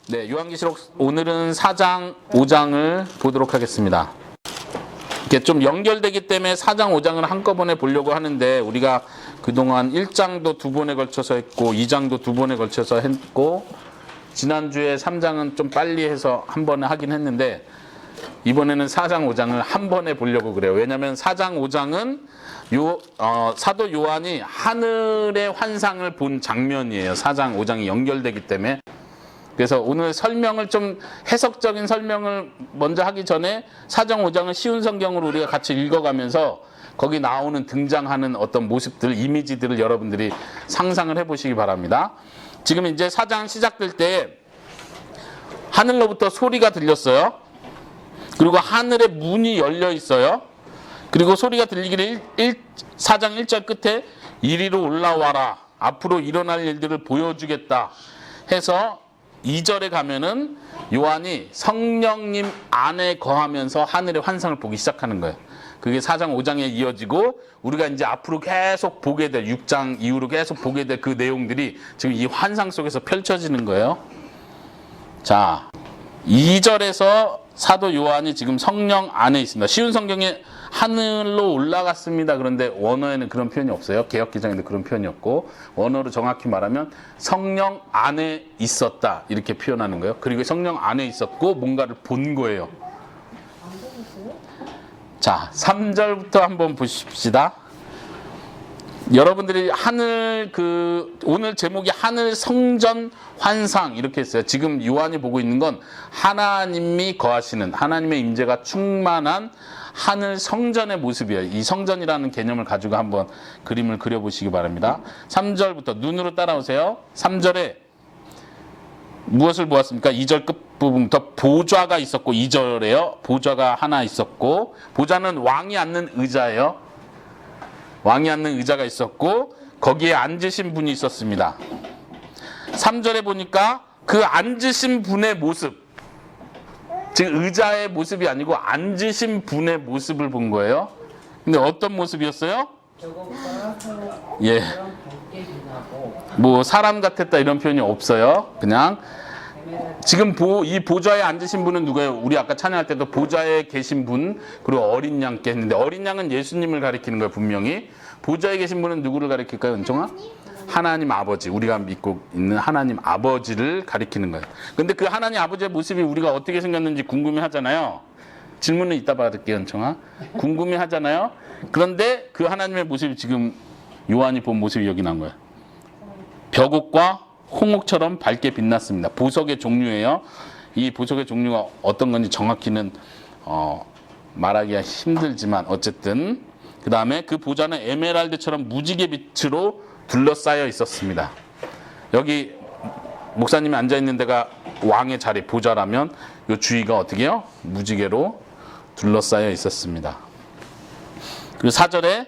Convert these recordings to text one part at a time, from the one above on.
네, 요한계시록 오늘은 4장, 5장을 보도록 하겠습니다. 이게 좀 연결되기 때문에 4장, 5장을 한꺼번에 보려고 하는데 우리가 그동안 1장도 2번에 걸쳐서 했고 2장도 2번에 걸쳐서 했고 지난주에 3장은 좀 빨리 해서 한 번에 하긴 했는데 이번에는 4장, 5장을 한 번에 보려고 그래요. 왜냐하면 4장, 5장은 사도 요한이 하늘의 환상을 본 장면이에요. 4장, 5장이 연결되기 때문에. 그래서 오늘 설명을 좀 해석적인 설명을 먼저 하기 전에 4장, 5장을 쉬운 성경으로 우리가 같이 읽어가면서 거기 나오는 등장하는 어떤 모습들, 이미지들을 여러분들이 상상을 해보시기 바랍니다. 지금 이제 4장 시작될 때 하늘로부터 소리가 들렸어요. 그리고 하늘의 문이 열려 있어요. 그리고 소리가 들리기를 4장 1절 끝에 이리로 올라와라. 앞으로 일어날 일들을 보여주겠다 해서 2절에 가면은 요한이 성령님 안에 거하면서 하늘의 환상을 보기 시작하는 거예요. 그게 4장 5장에 이어지고 우리가 이제 앞으로 계속 보게 될 6장 이후로 계속 보게 될 그 내용들이 지금 이 환상 속에서 펼쳐지는 거예요. 자, 2절에서 사도 요한이 지금 성령 안에 있습니다. 쉬운 성경에 하늘로 올라갔습니다. 그런데 원어에는 그런 표현이 없어요. 개역개정에도 그런 표현이 없고 원어로 정확히 말하면 성령 안에 있었다 이렇게 표현하는 거예요. 그리고 성령 안에 있었고 뭔가를 본 거예요. 자, 3절부터 한번 보십시다. 여러분들이 오늘 제목이 하늘 성전 환상 이렇게 했어요. 지금 요한이 보고 있는 건 하나님이 거하시는 하나님의 임재가 충만한 하늘 성전의 모습이에요. 이 성전이라는 개념을 가지고 한번 그림을 그려보시기 바랍니다. 3절부터 눈으로 따라오세요. 3절에 무엇을 보았습니까? 2절 끝부분부터 보좌가 있었고 2절에요. 보좌가 하나 있었고 보좌는 왕이 앉는 의자예요. 왕이 앉는 의자가 있었고 거기에 앉으신 분이 있었습니다. 3절에 보니까 그 앉으신 분의 모습, 즉 의자의 모습이 아니고 앉으신 분의 모습을 본 거예요. 근데 어떤 모습이었어요? 예, 뭐 사람 같았다 이런 표현이 없어요. 그냥 지금 이 보좌에 앉으신 분은 누구예요? 우리 아까 찬양할 때도 보좌에 계신 분 그리고 어린 양께 했는데 어린 양은 예수님을 가리키는 거예요. 분명히 보좌에 계신 분은 누구를 가리킬까요? 은총아? 하나님 아버지, 우리가 믿고 있는 하나님 아버지를 가리키는 거예요. 근데 그 하나님 아버지의 모습이 우리가 어떻게 생겼는지 궁금해 하잖아요. 질문은 이따 받을게요. 은총아. 궁금해 하잖아요. 그런데 그 하나님의 모습이 지금 요한이 본 모습이 여기 나온 거예요. 벽옥과 홍옥처럼 밝게 빛났습니다. 보석의 종류예요. 이 보석의 종류가 어떤 건지 정확히는 말하기가 힘들지만 어쨌든 그 다음에 그 보좌는 에메랄드처럼 무지개 빛으로 둘러싸여 있었습니다. 여기 목사님이 앉아있는 데가 왕의 자리 보좌라면 이 주위가 어떻게 해요? 무지개로 둘러싸여 있었습니다. 그리고 4절에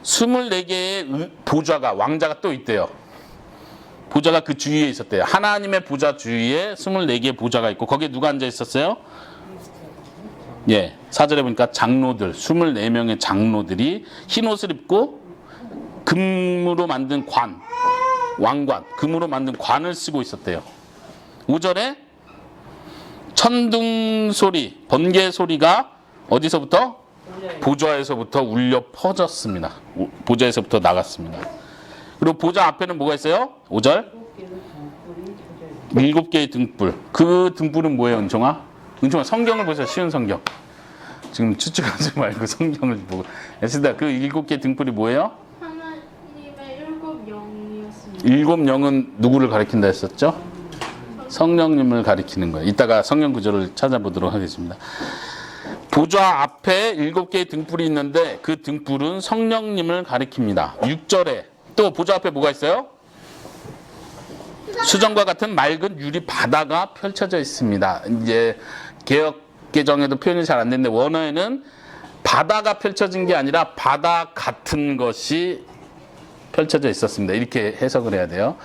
24개의 보좌가 왕자가 또 있대요. 보좌가 그 주위에 있었대요. 하나님의 보좌 주위에 24개의 보좌가 있고 거기에 누가 앉아 있었어요? 예, 4절에 보니까 장로들 24명의 장로들이 흰 옷을 입고 금으로 만든 왕관 금으로 만든 관을 쓰고 있었대요. 5절에 천둥 소리 번개 소리가 어디서부터? 보좌에서부터 울려 퍼졌습니다. 보좌에서부터 나갔습니다. 그리고 보좌 앞에는 뭐가 있어요? 5절 7개의 등불. 그 등불은 뭐예요? 은총아 성경을 보세요. 쉬운 성경 지금 추측하지 말고 성경을 보고 애쓰다. 그 7개의 등불이 뭐예요? 하나님의 7영이었습니다. 7영은 누구를 가리킨다 했었죠? 성령님을 가리키는 거예요. 이따가 성경 구절을 찾아보도록 하겠습니다. 보좌 앞에 7개의 등불이 있는데 그 등불은 성령님을 가리킵니다. 6절에 또 보좌 앞에 뭐가 있어요? 수정과 같은 맑은 유리 바다가 펼쳐져 있습니다. 이제 개역개정에도 표현이 잘 안 되는데 원어에는 바다가 펼쳐진 게 아니라 바다 같은 것이 펼쳐져 있었습니다. 이렇게 해석을 해야 돼요.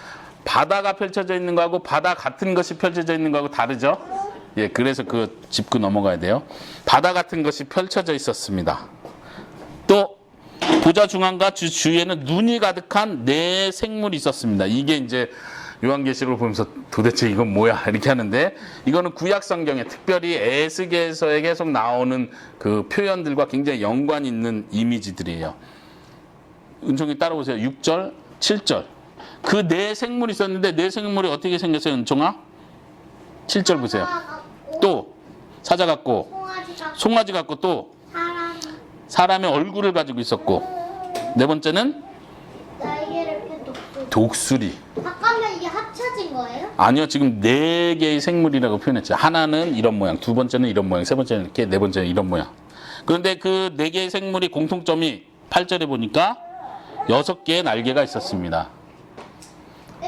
바다가 펼쳐져 있는 거하고 바다 같은 것이 펼쳐져 있는 거하고 다르죠? 예, 그래서 그 짚고 넘어가야 돼요. 바다 같은 것이 펼쳐져 있었습니다. 또 보좌 중앙과 주위에는 눈이 가득한 네 생물이 있었습니다. 이게 이제 요한계시록을 보면서 도대체 이건 뭐야 이렇게 하는데, 이거는 구약 성경에 특별히 에스겔서에 계속 나오는 그 표현들과 굉장히 연관 있는 이미지들이에요. 은총이 따라오세요. 6절, 7절. 그 네 생물이 있었는데 네 생물이 어떻게 생겼어요, 은총아? 7절 보세요. 또 사자 같고 송아지 같고 또 사람의 얼굴을 가지고 있었고, 네 번째는 날개를 펴 독수리. 잠깐만, 이게 합쳐진 거예요? 아니요, 지금 네 개의 생물이라고 표현했죠. 하나는 이런 모양, 두 번째는 이런 모양, 세 번째는 이렇게, 네 번째는 이런 모양. 그런데 그 네 개의 생물이 공통점이 8절에 보니까 6개의 날개가 있었습니다.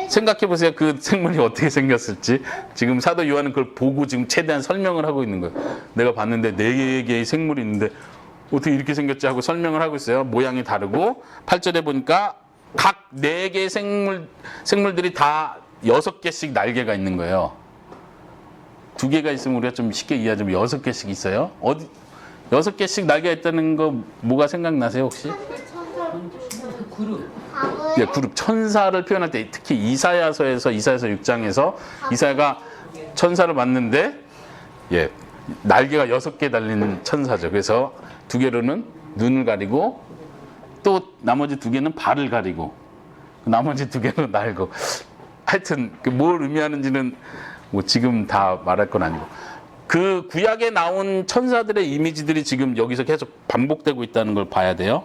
생각해 보세요. 그 생물이 어떻게 생겼을지. 지금 사도 요한은 그걸 보고 지금 최대한 설명을 하고 있는 거예요. 내가 봤는데 네 개의 생물이 있는데 어떻게 이렇게 생겼지 하고 설명을 하고 있어요. 모양이 다르고, 8절에 보니까 각 네 개의 생물들이 다 6개씩 날개가 있는 거예요. 2개가 있으면 우리가 좀 쉽게 이해하자면 6개씩 있어요. 6개씩 날개가 있다는 거 뭐가 생각나세요, 혹시? 예, 그룹. 천사를 표현할 때 특히 이사야서 6장에서 이사야가 천사를 만났는데, 예, 날개가 6개 달린 천사죠. 그래서 2개로는 눈을 가리고, 또 나머지 2개는 발을 가리고, 나머지 2개는 날고. 하여튼 뭘 의미하는지는 뭐 지금 다 말할 건 아니고, 그 구약에 나온 천사들의 이미지들이 지금 여기서 계속 반복되고 있다는 걸 봐야 돼요.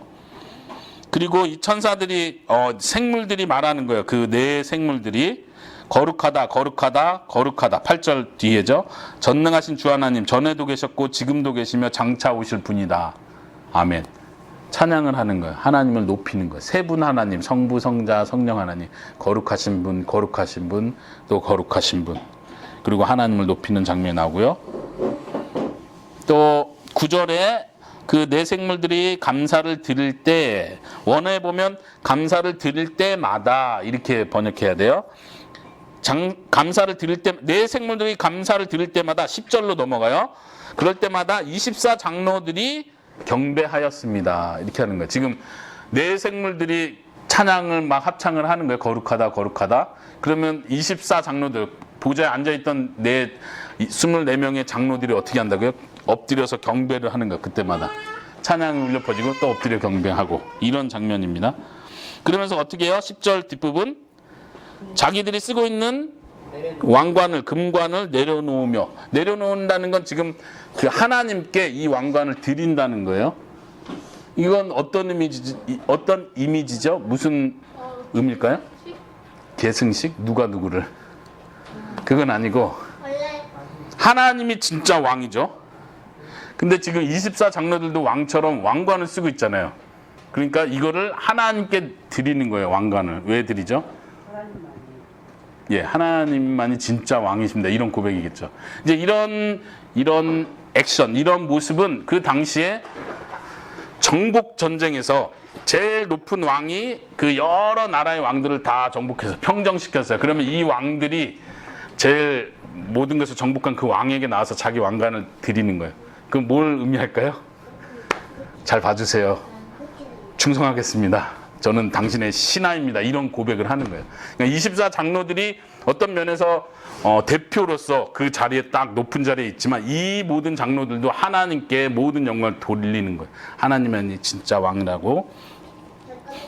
그리고 이 천사들이 생물들이 말하는 거예요. 그 네 생물들이 거룩하다, 거룩하다, 거룩하다. 8절 뒤에죠. 전능하신 주 하나님, 전에도 계셨고 지금도 계시며 장차 오실 분이다. 아멘. 찬양을 하는 거예요. 하나님을 높이는 거예요. 세 분 하나님, 성부, 성자, 성령 하나님. 거룩하신 분, 거룩하신 분, 또 거룩하신 분. 그리고 하나님을 높이는 장면이 나오고요. 또 9절에 그 네 생물들이 감사를 드릴 때, 원어에 보면 감사를 드릴 때마다 이렇게 번역해야 돼요. 감사를 드릴 때, 네 생물들이 감사를 드릴 때마다 10절로 넘어가요. 그럴 때마다 24장로들이 경배하였습니다. 이렇게 하는 거예요. 지금 네 생물들이 찬양을 막 합창을 하는 거예요. 거룩하다, 거룩하다. 그러면 24장로들, 보좌에 앉아있던 24명의 장로들이 어떻게 한다고요? 엎드려서 경배를 하는 거예요. 그때마다 찬양이 울려 퍼지고 또 엎드려 경배하고, 이런 장면입니다. 그러면서 어떻게 해요? 10절 뒷부분, 자기들이 쓰고 있는 왕관을, 금관을 내려놓으며, 내려놓는다는 건 지금 그 하나님께 이 왕관을 드린다는 거예요. 이건 어떤 이미지죠? 무슨 의미일까요? 계승식? 누가 누구를? 그건 아니고, 하나님이 진짜 왕이죠. 근데 지금 24장로들도 왕처럼 왕관을 쓰고 있잖아요. 그러니까 이거를 하나님께 드리는 거예요. 왕관을. 왜 드리죠? 예, 하나님만이 진짜 왕이십니다. 이런 고백이겠죠. 이제 이런 액션, 이런 모습은 그 당시에 정복 전쟁에서 제일 높은 왕이 그 여러 나라의 왕들을 다 정복해서 평정시켰어요. 그러면 이 왕들이 제일 모든 것을 정복한 그 왕에게 나와서 자기 왕관을 드리는 거예요. 그럼 뭘 의미할까요? 잘 봐주세요. 충성하겠습니다. 저는 당신의 신하입니다. 이런 고백을 하는 거예요. 그러니까 24장로들이 어떤 면에서 대표로서 그 자리에 딱 높은 자리에 있지만, 이 모든 장로들도 하나님께 모든 영광을 돌리는 거예요. 하나님이 진짜 왕이라고.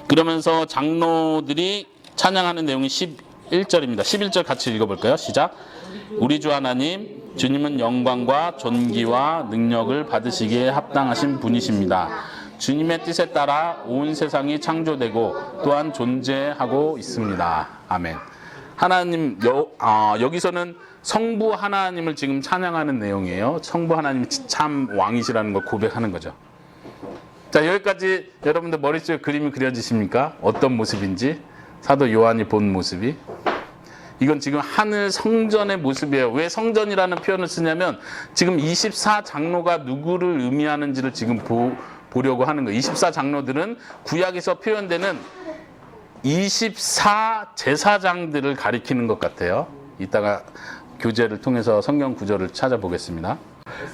그러면서 장로들이 찬양하는 내용이 11절입니다. 11절 같이 읽어볼까요? 시작. 우리 주 하나님, 주님은 영광과 존귀와 능력을 받으시기에 합당하신 분이십니다. 주님의 뜻에 따라 온 세상이 창조되고 또한 존재하고 있습니다. 아멘. 하나님, 여기서는 성부 하나님을 지금 찬양하는 내용이에요. 성부 하나님이 참 왕이시라는 걸 고백하는 거죠. 자, 여기까지 여러분들 머릿속에 그림이 그려지십니까? 어떤 모습인지, 사도 요한이 본 모습이. 이건 지금 하늘 성전의 모습이에요. 왜 성전이라는 표현을 쓰냐면, 지금 24장로가 누구를 의미하는지를 지금 보려고 하는 거예요. 24장로들은 구약에서 표현되는 24 제사장들을 가리키는 것 같아요. 이따가 교재를 통해서 성경 구절을 찾아보겠습니다.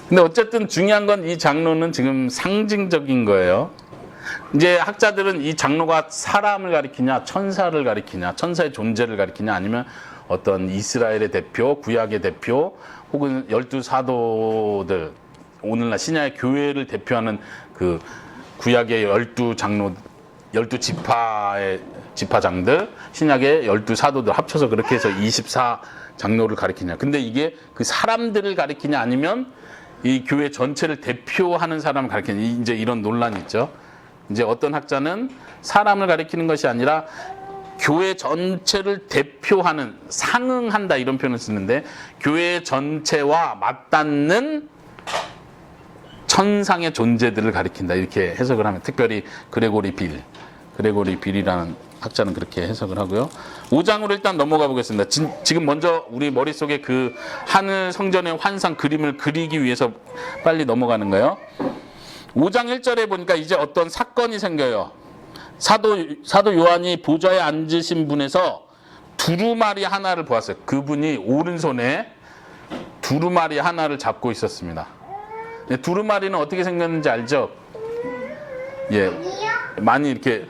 근데 어쨌든 중요한 건 이 장로는 지금 상징적인 거예요. 이제 학자들은 이 장로가 사람을 가리키냐, 천사를 가리키냐, 천사의 존재를 가리키냐, 아니면 어떤 이스라엘의 대표, 구약의 대표, 혹은 12사도들, 오늘날 신약의 교회를 대표하는 그 구약의 12장로, 12지파의 지파장들, 신약의 12사도들 합쳐서 그렇게 해서 24장로를 가리키냐. 근데 이게 그 사람들을 가리키냐 아니면 이 교회 전체를 대표하는 사람을 가리키냐. 이제 이런 논란이 있죠. 이제 어떤 학자는 사람을 가리키는 것이 아니라 교회 전체를 대표하는, 상응한다 이런 표현을 쓰는데, 교회 전체와 맞닿는 천상의 존재들을 가리킨다 이렇게 해석을 하면, 특별히 그레고리 빌이라는 학자는 그렇게 해석을 하고요. 5장으로 일단 넘어가 보겠습니다. 지금 먼저 우리 머릿속에 그 하늘 성전의 환상 그림을 그리기 위해서 빨리 넘어가는 거예요. 5장 1절에 보니까 이제 어떤 사건이 생겨요. 사도 요한이 보좌에 앉으신 분에서 두루마리 하나를 보았어요. 그분이 오른손에 두루마리 하나를 잡고 있었습니다. 두루마리는 어떻게 생겼는지 알죠? 예, 많이 이렇게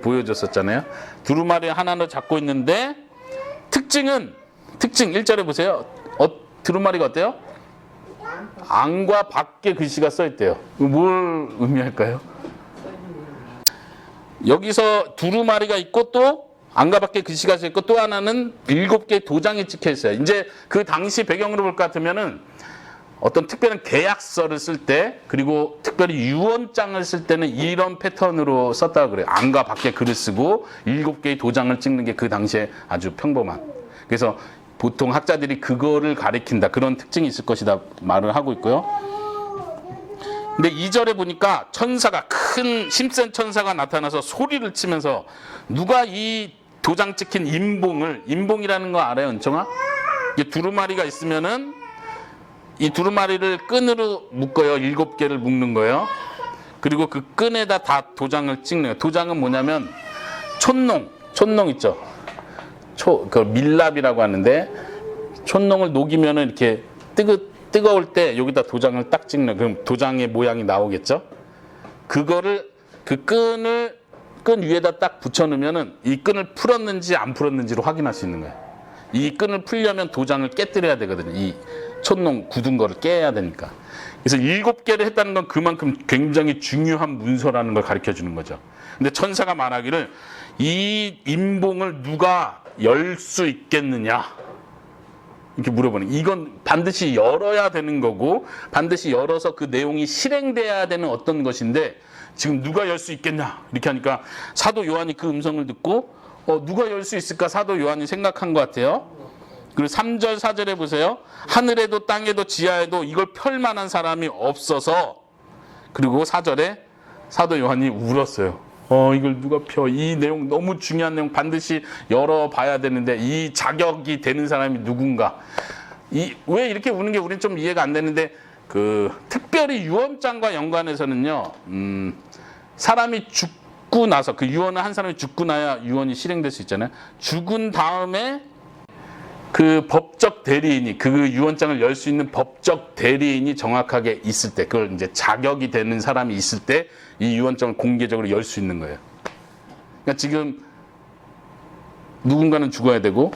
보여줬었잖아요. 두루마리 하나를 잡고 있는데 특징 1절에 보세요. 두루마리가 어때요? 안과 밖에 글씨가 써 있대요. 뭘 의미할까요? 여기서 두루마리가 있고 또 안과 밖에 글씨가 써 있고 또 하나는 7개의 도장이 찍혀 있어요. 이제 그 당시 배경으로 볼 것 같으면은 어떤 특별한 계약서를 쓸 때, 그리고 특별히 유언장을 쓸 때는 이런 패턴으로 썼다고 그래요. 안과 밖에 글을 쓰고 7개의 도장을 찍는 게 그 당시에 아주 평범한. 그래서 보통 학자들이 그거를 가리킨다, 그런 특징이 있을 것이다 말을 하고 있고요. 근데 2절에 보니까 천사가, 큰 힘센 천사가 나타나서 소리를 치면서, 누가 이 도장 찍힌 인봉이라는 거 알아요, 은총아? 이게 두루마리가 있으면은 이 두루마리를 끈으로 묶어요. 7개를 묶는 거예요. 그리고 그 끈에다 다 도장을 찍는 거예요. 도장은 뭐냐면 촌농 있죠. 그 밀랍이라고 하는데, 촌농을 녹이면은 이렇게 뜨거울 때 여기다 도장을 딱 찍는, 그럼 도장의 모양이 나오겠죠. 그거를 그 끈 위에다 딱 붙여놓으면은 이 끈을 풀었는지 안 풀었는지로 확인할 수 있는 거예요. 이 끈을 풀려면 도장을 깨뜨려야 되거든요. 이 촌농 굳은 거를 깨야 되니까. 그래서 7개를 했다는 건 그만큼 굉장히 중요한 문서라는 걸 가르쳐 주는 거죠. 근데 천사가 말하기를, 이 인봉을 누가 열 수 있겠느냐 이렇게 물어보는. 이건 반드시 열어야 되는 거고, 반드시 열어서 그 내용이 실행돼야 되는 어떤 것인데, 지금 누가 열 수 있겠냐 이렇게 하니까 사도 요한이 그 음성을 듣고 누가 열 수 있을까 사도 요한이 생각한 것 같아요. 그리고 3절 4절에 보세요. 하늘에도 땅에도 지하에도 이걸 펼 만한 사람이 없어서. 그리고 4절에 사도 요한이 울었어요. 이걸 누가 펴? 이 내용, 너무 중요한 내용, 반드시 열어봐야 되는데 이 자격이 되는 사람이 누군가. 왜 이렇게 우는 게 우리는 좀 이해가 안 되는데, 특별히 유언장과 연관해서는요, 사람이 죽고 나서, 그 유언을 한 사람이 죽고 나야 유언이 실행될 수 있잖아요. 죽은 다음에 그 법적 대리인이, 그 유언장을 열 수 있는 법적 대리인이 정확하게 있을 때, 그걸 이제 자격이 되는 사람이 있을 때 이 유언장을 공개적으로 열 수 있는 거예요. 그러니까 지금 누군가는 죽어야 되고,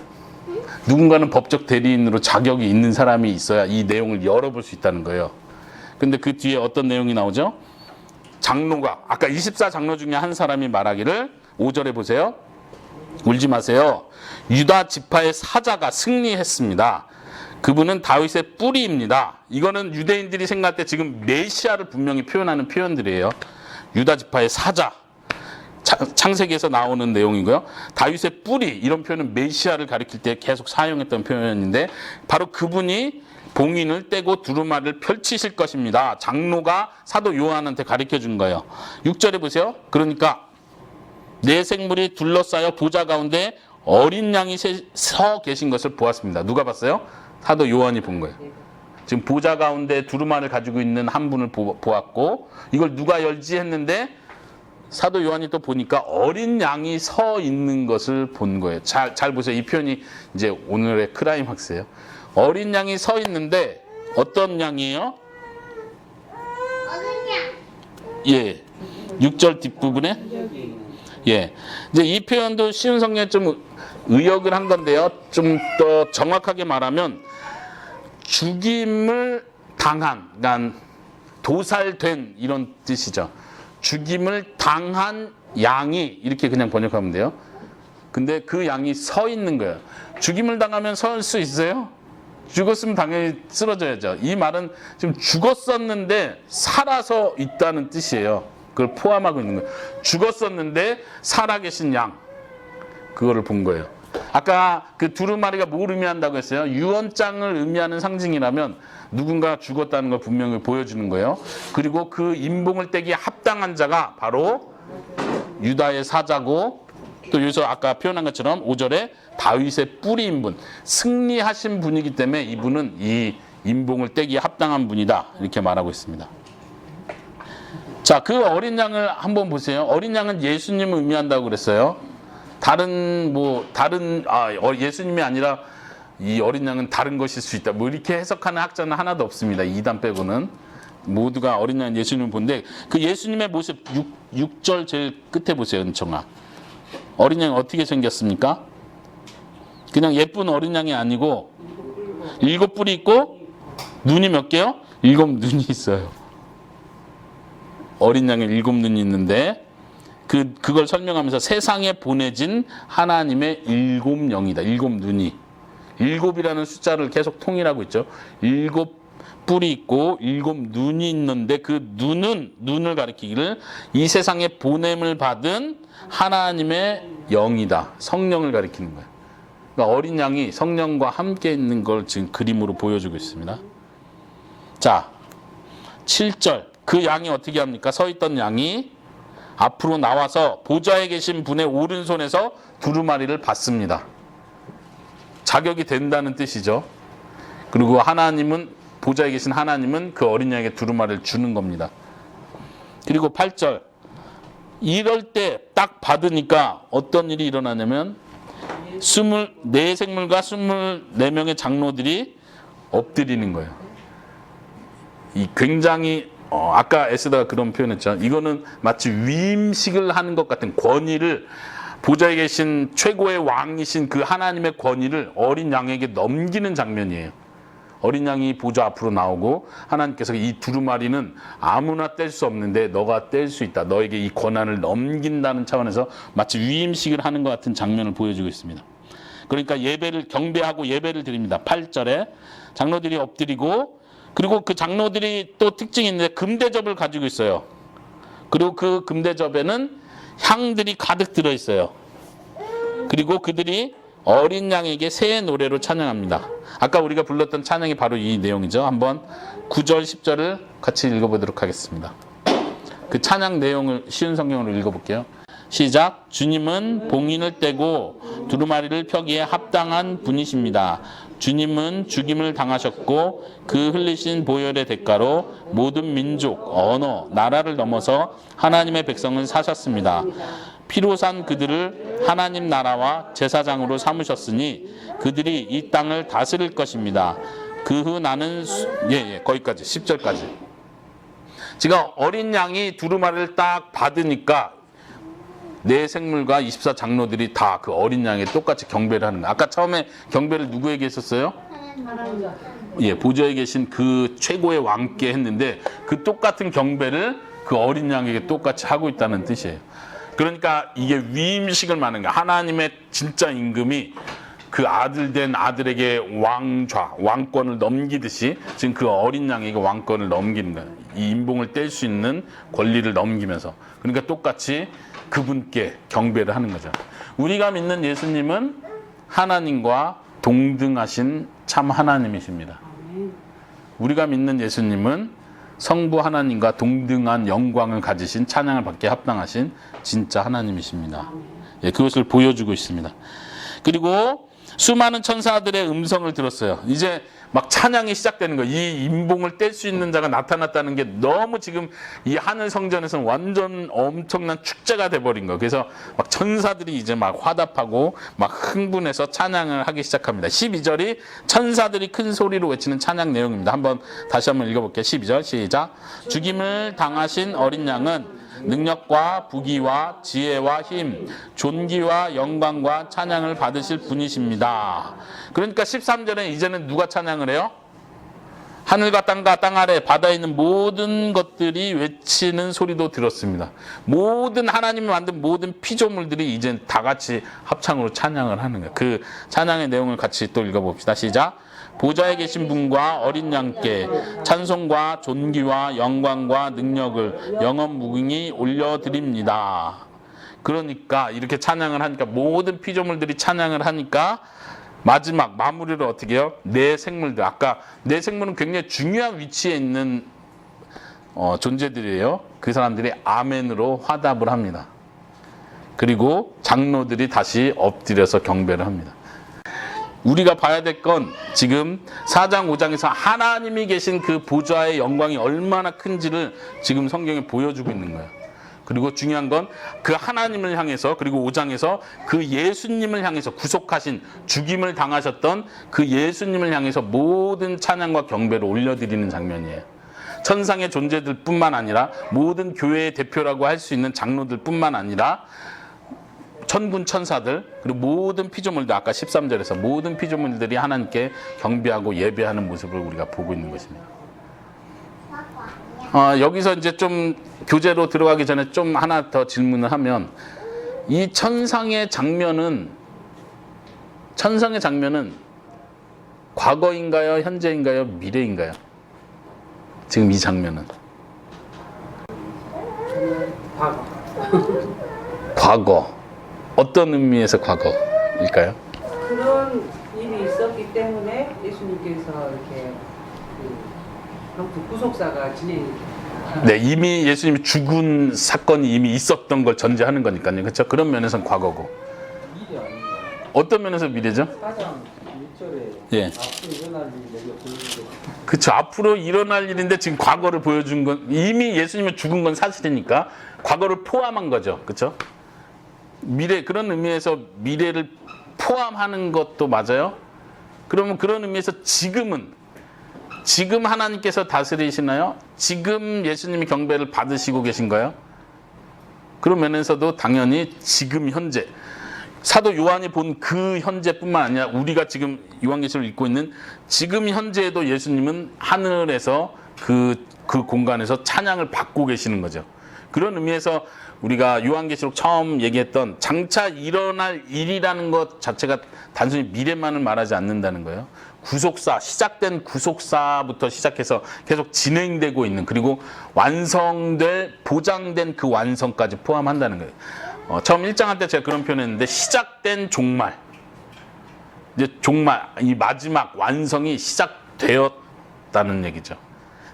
누군가는 법적 대리인으로 자격이 있는 사람이 있어야 이 내용을 열어볼 수 있다는 거예요. 근데 그 뒤에 어떤 내용이 나오죠? 장로가, 아까 24장로 중에 한 사람이 말하기를, 5절에 보세요. 울지 마세요. 유다 지파의 사자가 승리했습니다. 그분은 다윗의 뿌리입니다. 이거는 유대인들이 생각할 때 지금 메시아를 분명히 표현하는 표현들이에요. 유다 지파의 사자, 창세기에서 나오는 내용이고요. 다윗의 뿌리, 이런 표현은 메시아를 가리킬 때 계속 사용했던 표현인데, 바로 그분이 봉인을 떼고 두루마리를 펼치실 것입니다. 장로가 사도 요한한테 가르쳐 준 거예요. 6절에 보세요. 그러니까 네 생물이 둘러싸여 보좌 가운데 어린 양이 서 계신 것을 보았습니다. 누가 봤어요? 사도 요한이 본 거예요. 지금 보좌 가운데 두루마리를 가지고 있는 한 분을 보았고, 이걸 누가 열지 했는데 사도 요한이 또 보니까 어린 양이 서 있는 것을 본 거예요. 잘 보세요. 이 표현이 이제 오늘의 크라이막스예요. 어린 양이 서 있는데 어떤 양이에요? 어른 양. 예, 6절 뒷부분에, 예, 이제 이 표현도 쉬운 성경에 좀 의역을 한 건데요. 좀 더 정확하게 말하면 죽임을 당한, 그러니까 도살된 이런 뜻이죠. 죽임을 당한 양이 이렇게 그냥 번역하면 돼요. 근데 그 양이 서 있는 거예요. 죽임을 당하면 설 수 있어요? 죽었으면 당연히 쓰러져야죠. 이 말은 지금 죽었었는데 살아서 있다는 뜻이에요. 그걸 포함하고 있는 거예요. 죽었었는데 살아계신 양, 그거를 본 거예요. 아까 그 두루마리가 뭘 의미한다고 했어요? 유언장을 의미하는 상징이라면 누군가 죽었다는 걸 분명히 보여주는 거예요. 그리고 그 임봉을 떼기에 합당한 자가 바로 유다의 사자고, 또 여기서 아까 표현한 것처럼 5절에 다윗의 뿌리인 분, 승리하신 분이기 때문에 이분은 이 임봉을 떼기에 합당한 분이다, 이렇게 말하고 있습니다. 자, 그 어린 양을 한번 보세요. 어린 양은 예수님을 의미한다고 그랬어요. 예수님이 아니라 이 어린 양은 다른 것일 수 있다, 뭐 이렇게 해석하는 학자는 하나도 없습니다. 2단 빼고는 모두가 어린 양 예수님을 본데, 그 예수님의 모습 6절 제일 끝에 보세요. 은총아, 어린 양이 어떻게 생겼습니까? 그냥 예쁜 어린 양이 아니고 7뿔이 있고 눈이 몇 개요? 7눈이 있어요. 어린 양에 7눈이 있는데 그걸 설명하면서 세상에 보내진 하나님의 7영이다. 7눈이. 7이라는 숫자를 계속 통일하고 있죠. 7뿔이 있고 7눈이 있는데 그 눈을 가리키기를 이 세상에 보냄을 받은 하나님의 영이다. 성령을 가리키는 거예요. 그러니까 어린 양이 성령과 함께 있는 걸 지금 그림으로 보여주고 있습니다. 자, 7절. 그 양이 어떻게 합니까? 서 있던 양이 앞으로 나와서 보좌에 계신 분의 오른손에서 두루마리를 받습니다. 자격이 된다는 뜻이죠. 그리고 하나님은, 보좌에 계신 하나님은 그 어린 양에게 두루마리를 주는 겁니다. 그리고 8절. 이럴 때 딱 받으니까 어떤 일이 일어나냐면 24생물과 24명의 장로들이 엎드리는 거예요. 이 굉장히 아까 에스더가 그런 표현했죠. 이거는 마치 위임식을 하는 것 같은 권위를, 보좌에 계신 최고의 왕이신 그 하나님의 권위를 어린 양에게 넘기는 장면이에요. 어린 양이 보좌 앞으로 나오고 하나님께서 이 두루마리는 아무나 뗄 수 없는데 너가 뗄 수 있다, 너에게 이 권한을 넘긴다는 차원에서 마치 위임식을 하는 것 같은 장면을 보여주고 있습니다. 그러니까 예배를, 경배하고 예배를 드립니다. 8절에 장로들이 엎드리고, 그리고 그 장로들이 또 특징이 있는데 금대접을 가지고 있어요. 그리고 그 금대접에는 향들이 가득 들어있어요. 그리고 그들이 어린 양에게 새 노래로 찬양합니다. 아까 우리가 불렀던 찬양이 바로 이 내용이죠. 한번 9절 10절을 같이 읽어보도록 하겠습니다. 그 찬양 내용을 쉬운 성경으로 읽어볼게요. 시작. 주님은 봉인을 떼고 두루마리를 펴기에 합당한 분이십니다. 주님은 죽임을 당하셨고 그 흘리신 보혈의 대가로 모든 민족, 언어, 나라를 넘어서 하나님의 백성을 사셨습니다. 피로 산 그들을 하나님 나라와 제사장으로 삼으셨으니 그들이 이 땅을 다스릴 것입니다. 그 후 나는 거기까지 10절까지. 지금 어린 양이 두루마리를 딱 받으니까 네 생물과 24 장로들이 다 그 어린 양에 똑같이 경배를 하는 거예요. 아까 처음에 경배를 누구에게 했었어요? 보좌에 계신 그 최고의 왕께 했는데 그 똑같은 경배를 그 어린 양에게 똑같이 하고 있다는 뜻이에요. 그러니까 이게 위임식을 말하는 거예요. 하나님의 진짜 임금이 그 아들 된 아들에게 왕권을 넘기듯이 지금 그 어린 양에게 왕권을 넘기는 거예요. 이 임봉을 뗄 수 있는 권리를 넘기면서. 그러니까 똑같이 그분께 경배를 하는 거죠. 우리가 믿는 예수님은 하나님과 동등하신 참 하나님이십니다. 우리가 믿는 예수님은 성부 하나님과 동등한 영광을 가지신, 찬양을 받기에 합당하신 진짜 하나님이십니다. 그것을 보여주고 있습니다. 그리고 수많은 천사들의 음성을 들었어요. 이제 막 찬양이 시작되는 거예요. 이 임봉을 뗄 수 있는 자가 나타났다는 게 너무 지금 이 하늘 성전에서는 완전 엄청난 축제가 돼버린 거예요. 그래서 막 천사들이 이제 막 화답하고 막 흥분해서 찬양을 하기 시작합니다. 12절이 천사들이 큰 소리로 외치는 찬양 내용입니다. 다시 한번 읽어볼게요. 12절 시작. 죽임을 당하신 어린 양은 능력과 부귀와 지혜와 힘, 존귀와 영광과 찬양을 받으실 분이십니다. 그러니까 13절에 이제는 누가 찬양을 해요? 하늘과 땅과 땅 아래 바다에 있는 모든 것들이 외치는 소리도 들었습니다. 모든 하나님이 만든 모든 피조물들이 이제 다 같이 합창으로 찬양을 하는 거예요. 그 찬양의 내용을 같이 또 읽어봅시다. 시작. 보좌에 계신 분과 어린 양께 찬송과 존귀와 영광과 능력을 영원 무궁히 올려드립니다. 그러니까 이렇게 찬양을 하니까 모든 피조물들이 찬양을 하니까 마지막 마무리를 어떻게 해요? 내 생물들. 아까 내 생물은 굉장히 중요한 위치에 있는 존재들이에요. 그 사람들이 아멘으로 화답을 합니다. 그리고 장로들이 다시 엎드려서 경배를 합니다. 우리가 봐야 될 건 지금 4장 5장에서 하나님이 계신 그 보좌의 영광이 얼마나 큰지를 지금 성경에 보여주고 있는 거예요. 그리고 중요한 건 그 하나님을 향해서, 그리고 5장에서 그 예수님을 향해서, 구속하신, 죽임을 당하셨던 그 예수님을 향해서 모든 찬양과 경배를 올려드리는 장면이에요. 천상의 존재들 뿐만 아니라 모든 교회의 대표라고 할 수 있는 장로들 뿐만 아니라 천군 천사들, 그리고 모든 피조물들, 아까 13절에서 모든 피조물들이 하나님께 경배하고 예배하는 모습을 우리가 보고 있는 것입니다. 여기서 이제 좀 교재로 들어가기 전에 좀 하나 더 질문을 하면, 이 천상의 장면은 과거인가요? 현재인가요? 미래인가요? 지금 이 장면은 과거. 어떤 의미에서 과거일까요? 그런 일이 있었기 때문에 예수님께서 이렇게 아무튼 구속사가 진행이 네, 이미 예수님이 죽은 사건이 이미 있었던 걸 전제하는 거니까요. 그렇죠? 그런 면에서는 과거고. 미래 아닌가요? 어떤 면에서 미래죠? 4장 1절에 예. 앞으로 일어날 일이 내가 보여준 거. 그렇죠. 앞으로 일어날 일인데 지금 과거를 보여준 건, 이미 예수님이 죽은 건 사실이니까 과거를 포함한 거죠. 그렇죠? 미래, 그런 의미에서 미래를 포함하는 것도 맞아요. 그러면 그런 의미에서 지금 하나님께서 다스리시나요? 지금 예수님이 경배를 받으시고 계신가요? 그런 면에서도 당연히 지금 현재, 사도 요한이 본 그 현재뿐만 아니라 우리가 지금 요한계시록을 읽고 있는 지금 현재에도 예수님은 하늘에서 그 공간에서 찬양을 받고 계시는 거죠. 그런 의미에서 우리가 요한계시록 처음 얘기했던 장차 일어날 일이라는 것 자체가 단순히 미래만을 말하지 않는다는 거예요. 구속사, 시작된 구속사부터 시작해서 계속 진행되고 있는, 그리고 완성될, 보장된 그 완성까지 포함한다는 거예요. 처음 1장 할 때 제가 그런 표현했는데, 시작된 종말, 이제 종말, 이 마지막 완성이 시작되었다는 얘기죠.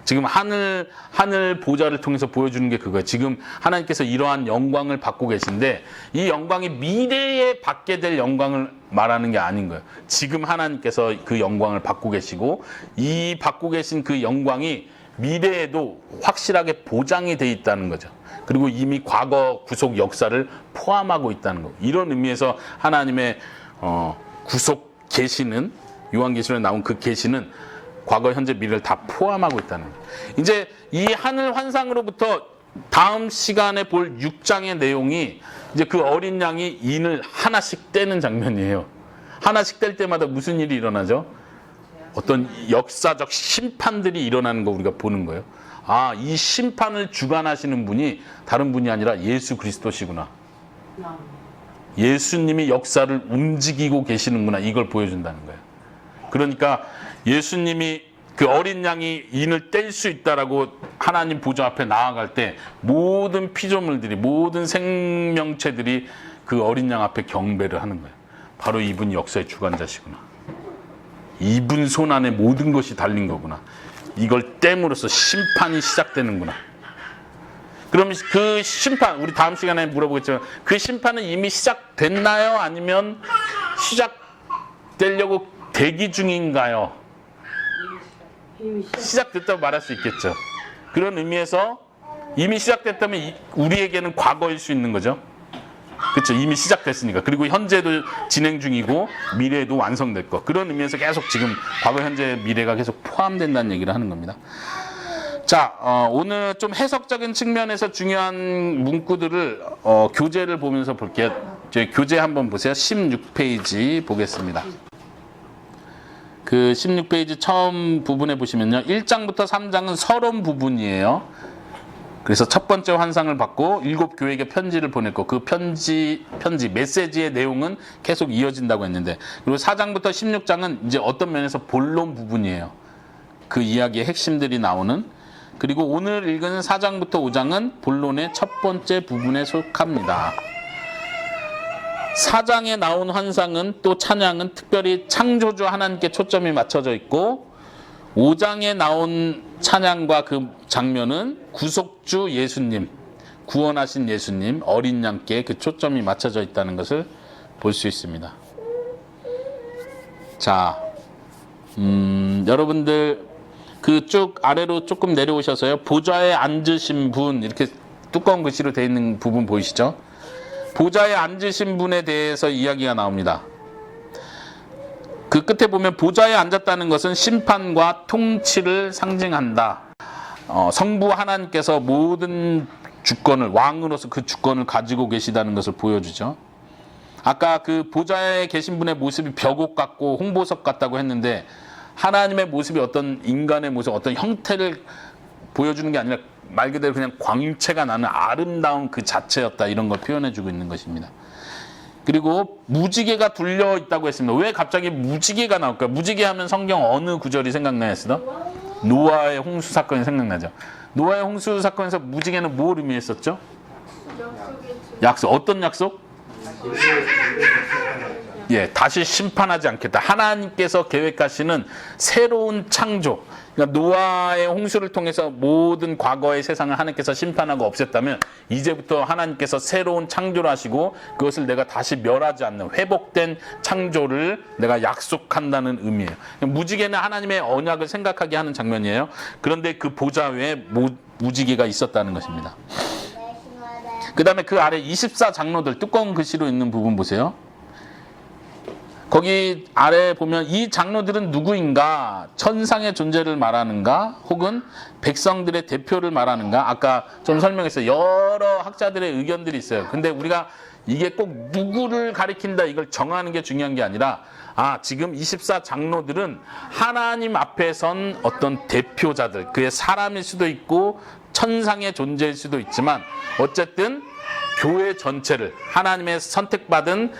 지금 하늘 보좌를 통해서 보여주는 게 그거예요. 지금 하나님께서 이러한 영광을 받고 계신데, 이 영광이 미래에 받게 될 영광을 말하는 게 아닌 거예요. 지금 하나님께서 그 영광을 받고 계시고, 이 받고 계신 그 영광이 미래에도 확실하게 보장이 돼 있다는 거죠. 그리고 이미 과거 구속 역사를 포함하고 있다는 거. 이런 의미에서 하나님의 구속 계시는, 요한계시록에 나온 그 계시는 과거, 현재, 미래를 다 포함하고 있다는 거예요. 이제 이 하늘 환상으로부터 다음 시간에 볼 6장의 내용이 이제 그 어린 양이 인을 하나씩 떼는 장면이에요. 하나씩 뗄 때마다 무슨 일이 일어나죠? 어떤 역사적 심판들이 일어나는 거 우리가 보는 거예요. 아, 이 심판을 주관하시는 분이 다른 분이 아니라 예수 그리스도시구나. 예수님이 역사를 움직이고 계시는구나. 이걸 보여준다는 거예요. 그러니까 예수님이, 그 어린 양이 인을 뗄 수 있다라고 하나님 보좌 앞에 나아갈 때 모든 피조물들이, 모든 생명체들이 그 어린 양 앞에 경배를 하는 거예요. 바로 이분이 역사의 주관자시구나. 이분 손 안에 모든 것이 달린 거구나. 이걸 땜으로써 심판이 시작되는구나. 그럼 그 심판, 우리 다음 시간에 물어보겠지만, 그 심판은 이미 시작됐나요? 아니면 시작되려고 대기 중인가요? 시작됐다고 말할 수 있겠죠. 그런 의미에서 이미 시작됐다면 우리에게는 과거일 수 있는 거죠. 그렇죠. 이미 시작됐으니까. 그리고 현재도 진행 중이고 미래에도 완성될 것. 그런 의미에서 계속 지금 과거, 현재, 미래가 계속 포함된다는 얘기를 하는 겁니다. 자, 오늘 좀 해석적인 측면에서 중요한 문구들을 교재를 보면서 볼게요. 저희 교재 한번 보세요. 16페이지 보겠습니다. 그 16페이지 처음 부분에 보시면요. 1장부터 3장은 서론 부분이에요. 그래서 첫 번째 환상을 받고 7교회에게 편지를 보냈고 그 편지 메시지의 내용은 계속 이어진다고 했는데, 그리고 4장부터 16장은 이제 어떤 면에서 본론 부분이에요. 그 이야기의 핵심들이 나오는. 그리고 오늘 읽은 4장부터 5장은 본론의 첫 번째 부분에 속합니다. 4장에 나온 환상은 또 찬양은 특별히 창조주 하나님께 초점이 맞춰져 있고, 5장에 나온 찬양과 그 장면은 구속주 예수님, 구원하신 예수님, 어린 양께 그 초점이 맞춰져 있다는 것을 볼 수 있습니다. 자, 여러분들 그 쭉 아래로 조금 내려오셔서요. 보좌에 앉으신 분, 이렇게 두꺼운 글씨로 되어 있는 부분 보이시죠? 보좌에 앉으신 분에 대해서 이야기가 나옵니다. 그 끝에 보면 보좌에 앉았다는 것은 심판과 통치를 상징한다. 성부 하나님께서 모든 주권을, 왕으로서 그 주권을 가지고 계시다는 것을 보여주죠. 아까 그 보좌에 계신 분의 모습이 벽옥 같고 홍보석 같다고 했는데, 하나님의 모습이 어떤 인간의 모습, 어떤 형태를 보여주는 게 아니라 말 그대로 그냥 광채가 나는 아름다운 그 자체였다, 이런 걸 표현해주고 있는 것입니다. 그리고 무지개가 둘려 있다고 했습니다. 왜 갑자기 무지개가 나올까요? 무지개 하면 성경 어느 구절이 생각나셨어? 노아의 홍수 사건이 생각나죠. 노아의 홍수 사건에서 무지개는 뭘 의미했었죠? 약속. 어떤 약속? 예, 다시 심판하지 않겠다. 하나님께서 계획하시는 새로운 창조. 그러니까 노아의 홍수를 통해서 모든 과거의 세상을 하나님께서 심판하고 없앴다면, 이제부터 하나님께서 새로운 창조를 하시고 그것을 내가 다시 멸하지 않는 회복된 창조를 내가 약속한다는 의미예요. 무지개는 하나님의 언약을 생각하게 하는 장면이에요. 그런데 그 보좌 위에 무지개가 있었다는 것입니다. 그 다음에 그 아래 24장로들, 두꺼운 글씨로 있는 부분 보세요. 거기 아래 보면 이 장로들은 누구인가? 천상의 존재를 말하는가? 혹은 백성들의 대표를 말하는가? 아까 좀 설명했어요. 여러 학자들의 의견들이 있어요. 근데 우리가 이게 꼭 누구를 가리킨다, 이걸 정하는 게 중요한 게 아니라, 지금 24장로들은 하나님 앞에 선 어떤 대표자들, 그의 사람일 수도 있고 천상의 존재일 수도 있지만, 어쨌든 교회 전체를, 하나님의 선택받은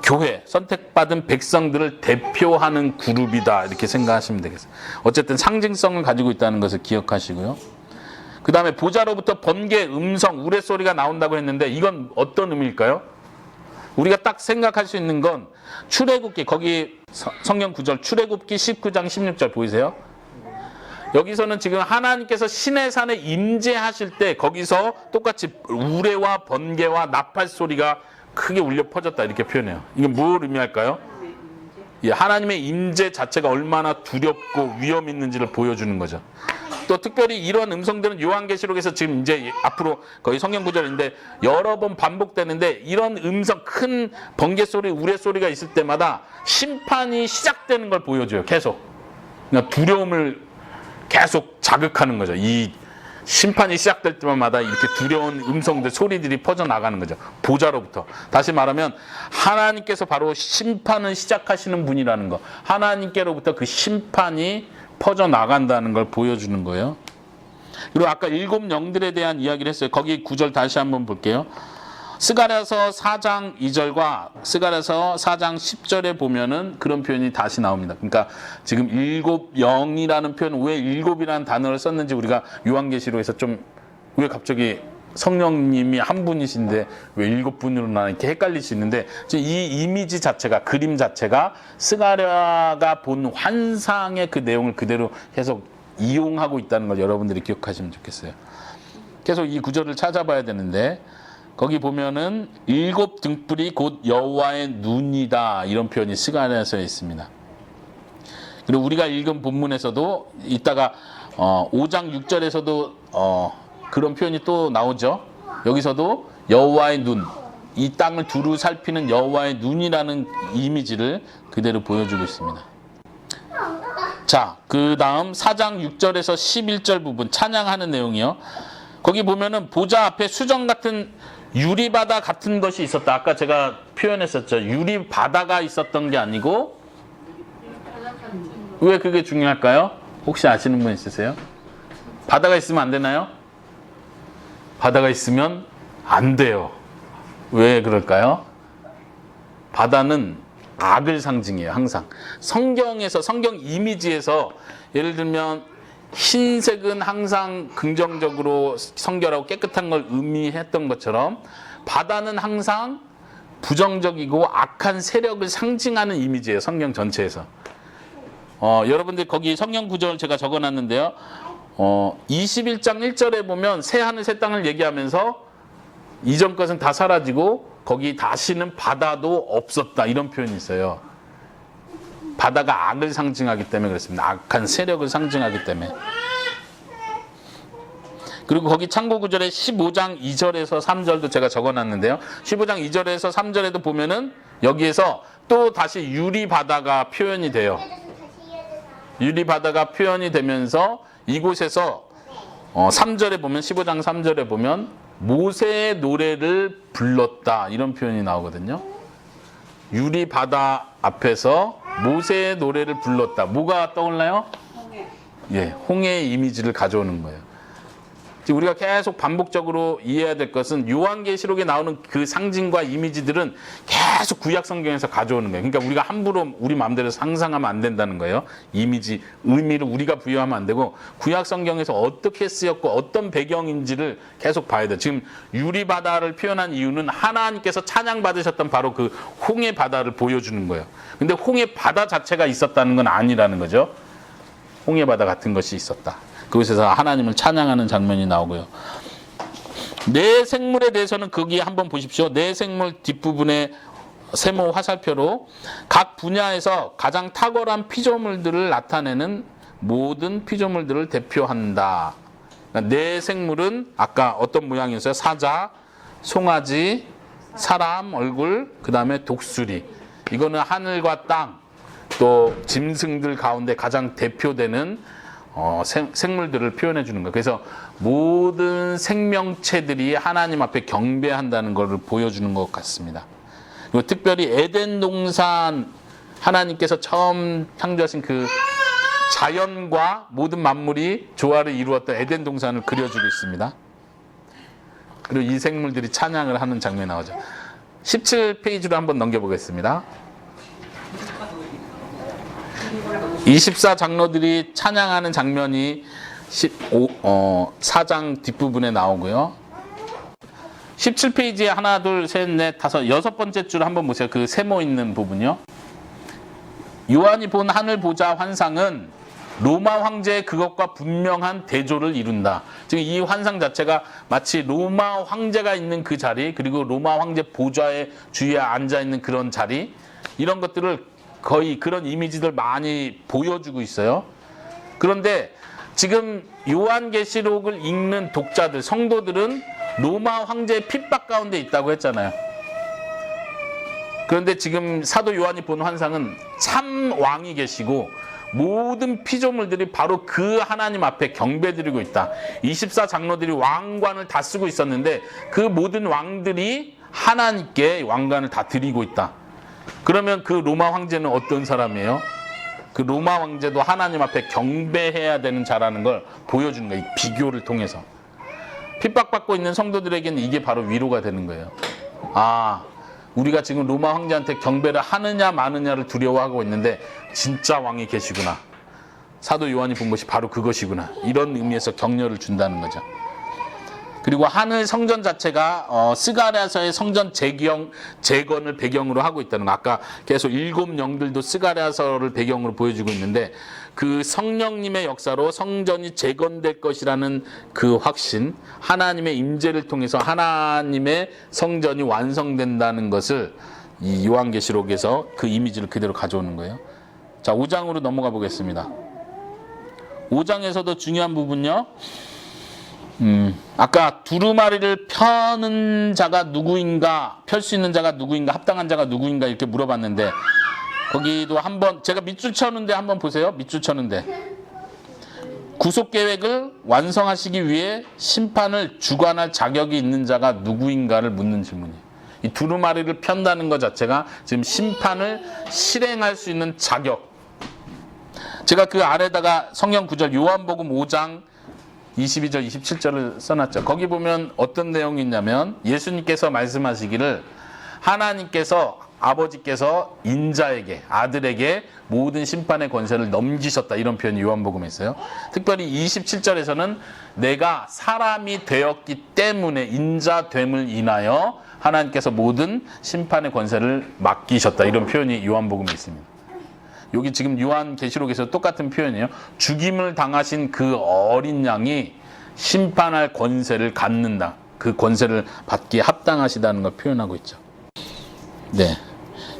교회, 선택받은 백성들을 대표하는 그룹이다, 이렇게 생각하시면 되겠어요. 어쨌든 상징성을 가지고 있다는 것을 기억하시고요. 그 다음에 보좌로부터 번개, 음성, 우레소리가 나온다고 했는데, 이건 어떤 의미일까요? 우리가 딱 생각할 수 있는 건 출애굽기, 거기 성경 구절 출애굽기 19장 16절 보이세요? 여기서는 지금 하나님께서 시내산에 임재하실 때 거기서 똑같이 우레와 번개와 나팔 소리가 크게 울려 퍼졌다, 이렇게 표현해요. 이게 뭘 의미할까요? 예, 하나님의 임재 자체가 얼마나 두렵고 위험 있는지를 보여주는 거죠. 또 특별히 이런 음성들은 요한계시록에서 지금 이제 앞으로 거의 성경 구절인데 여러 번 반복되는데, 이런 음성, 큰 번개 소리, 우레 소리가 있을 때마다 심판이 시작되는 걸 보여줘요. 계속. 그러니까 두려움을 계속 자극하는 거죠. 이 심판이 시작될 때마다 이렇게 두려운 음성들, 소리들이 퍼져나가는 거죠. 보좌로부터. 다시 말하면 하나님께서 바로 심판을 시작하시는 분이라는 거, 하나님께로부터 그 심판이 퍼져나간다는 걸 보여주는 거예요. 그리고 아까 7 영들에 대한 이야기를 했어요. 거기 구절 다시 한번 볼게요. 스가랴서 4장 2절과 스가랴서 4장 10절에 보면은 그런 표현이 다시 나옵니다. 그러니까 지금 7 영이라는 표현, 왜 7이라는 단어를 썼는지 우리가 요한계시록에서 좀, 왜 갑자기 성령님이 한 분이신데 왜 7분으로 나 이렇게 헷갈릴 수 있는데, 이 이미지 자체가, 그림 자체가 스가랴가 본 환상의 그 내용을 그대로 계속 이용하고 있다는 걸 여러분들이 기억하시면 좋겠어요. 계속 이 구절을 찾아봐야 되는데, 거기 보면은 7 등불이 곧 여호와의 눈이다, 이런 표현이 스가랴서에 있습니다. 그리고 우리가 읽은 본문에서도 이따가 5장 6절에서도 그런 표현이 또 나오죠. 여기서도 여호와의 눈, 이 땅을 두루 살피는 여호와의 눈이라는 이미지를 그대로 보여주고 있습니다. 자, 그 다음 4장 6절에서 11절 부분 찬양하는 내용이요. 거기 보면은 보좌 앞에 수정 같은 유리바다 같은 것이 있었다. 아까 제가 표현했었죠. 유리바다가 있었던 게 아니고, 왜 그게 중요할까요? 혹시 아시는 분 있으세요? 바다가 있으면 안 되나요? 바다가 있으면 안 돼요. 왜 그럴까요? 바다는 악을 상징해요. 항상 성경에서, 성경 이미지에서 예를 들면 흰색은 항상 긍정적으로 성결하고 깨끗한 걸 의미했던 것처럼 바다는 항상 부정적이고 악한 세력을 상징하는 이미지예요. 성경 전체에서. 여러분들 거기 성경 구절을 제가 적어놨는데요. 21장 1절에 보면 새 하늘 새 땅을 얘기하면서 이전 것은 다 사라지고 거기 다시는 바다도 없었다, 이런 표현이 있어요. 바다가 악을 상징하기 때문에 그렇습니다. 악한 세력을 상징하기 때문에. 그리고 거기 참고 구절에 15장 2절에서 3절도 제가 적어놨는데요. 15장 2절에서 3절에도 보면은 여기에서 또 다시 유리바다가 표현이 돼요. 유리바다가 표현이 되면서 이곳에서 3절에 보면, 15장 3절에 보면 모세의 노래를 불렀다, 이런 표현이 나오거든요. 유리바다 앞에서 모세의 노래를 불렀다. 뭐가 떠올라요? 홍해. 예, 홍해의 이미지를 가져오는 거예요. 지금 우리가 계속 반복적으로 이해해야 될 것은 요한계시록에 나오는 그 상징과 이미지들은 계속 구약 성경에서 가져오는 거예요. 그러니까 우리가 함부로 우리 마음대로 상상하면 안 된다는 거예요. 이미지, 의미를 우리가 부여하면 안 되고 구약 성경에서 어떻게 쓰였고 어떤 배경인지를 계속 봐야 돼요. 지금 유리바다를 표현한 이유는 하나님께서 찬양받으셨던 바로 그 홍해 바다를 보여주는 거예요. 근데 홍해 바다 자체가 있었다는 건 아니라는 거죠. 홍해 바다 같은 것이 있었다. 그곳에서 하나님을 찬양하는 장면이 나오고요. 내 생물에 대해서는 거기 한번 보십시오. 내 생물 뒷부분에 세모 화살표로 각 분야에서 가장 탁월한 피조물들을 나타내는 모든 피조물들을 대표한다. 그러니까 내 생물은 아까 어떤 모양이었어요? 사자, 송아지, 사람 얼굴, 그 다음에 독수리. 이거는 하늘과 땅, 또 짐승들 가운데 가장 대표되는 생물들을 표현해 주는 거예요. 그래서 모든 생명체들이 하나님 앞에 경배한다는 것을 보여주는 것 같습니다. 그리고 특별히 에덴 동산, 하나님께서 처음 창조하신 그 자연과 모든 만물이 조화를 이루었던 에덴 동산을 그려주고 있습니다. 그리고 이 생물들이 찬양을 하는 장면이 나오죠. 17페이지로 한번 넘겨보겠습니다. 24 장로들이 찬양하는 장면이 4장 뒷부분에 나오고요. 17페이지에 하나, 둘, 셋, 넷, 다섯, 여섯 번째 줄 한번 보세요. 그 세모 있는 부분이요. 요한이 본 하늘 보좌 환상은 로마 황제의 그것과 분명한 대조를 이룬다. 지금 이 환상 자체가 마치 로마 황제가 있는 그 자리, 그리고 로마 황제 보좌의 주위에 앉아 있는 그런 자리, 이런 것들을 거의 그런 이미지들 많이 보여주고 있어요. 그런데 지금 요한계시록을 읽는 독자들, 성도들은 로마 황제의 핍박 가운데 있다고 했잖아요. 그런데 지금 사도 요한이 본 환상은 참 왕이 계시고 모든 피조물들이 바로 그 하나님 앞에 경배드리고 있다. 24 장로들이 왕관을 다 쓰고 있었는데 그 모든 왕들이 하나님께 왕관을 다 드리고 있다. 그러면 그 로마 황제는 어떤 사람이에요? 그 로마 황제도 하나님 앞에 경배해야 되는 자라는 걸 보여주는 거예요. 이 비교를 통해서. 핍박받고 있는 성도들에게는 이게 바로 위로가 되는 거예요. 아, 우리가 지금 로마 황제한테 경배를 하느냐 마느냐를 두려워하고 있는데 진짜 왕이 계시구나. 사도 요한이 본 것이 바로 그것이구나. 이런 의미에서 격려를 준다는 거죠. 그리고 하늘 성전 자체가 스가랴서의 성전 재건을 배경으로 하고 있다는 거. 아까 계속 7 영들도 스가랴서를 배경으로 보여주고 있는데 그 성령님의 역사로 성전이 재건될 것이라는 그 확신, 하나님의 임재를 통해서 하나님의 성전이 완성된다는 것을 이 요한계시록에서 그 이미지를 그대로 가져오는 거예요. 자, 5장으로 넘어가 보겠습니다. 5장에서도 중요한 부분요. 아까 두루마리를 펴는 자가 누구인가, 펼 수 있는 자가 누구인가, 합당한 자가 누구인가 이렇게 물어봤는데 거기도 한번 제가 밑줄 쳐는데 한번 보세요. 밑줄 쳐는데 구속 계획을 완성하시기 위해 심판을 주관할 자격이 있는 자가 누구인가를 묻는 질문이에요. 이 두루마리를 편다는 것 자체가 지금 심판을 실행할 수 있는 자격. 제가 그 아래다가 성경 구절 요한복음 5장 22절 27절을 써놨죠. 거기 보면 어떤 내용이 있냐면 예수님께서 말씀하시기를 하나님께서 아버지께서 인자에게 아들에게 모든 심판의 권세를 넘기셨다 이런 표현이 요한복음에 있어요. 특별히 27절에서는 내가 사람이 되었기 때문에 인자됨을 인하여 하나님께서 모든 심판의 권세를 맡기셨다 이런 표현이 요한복음에 있습니다. 여기 지금 요한계시록에서 똑같은 표현이에요. 죽임을 당하신 그 어린 양이 심판할 권세를 갖는다. 그 권세를 받기에 합당하시다는 걸 표현하고 있죠. 네,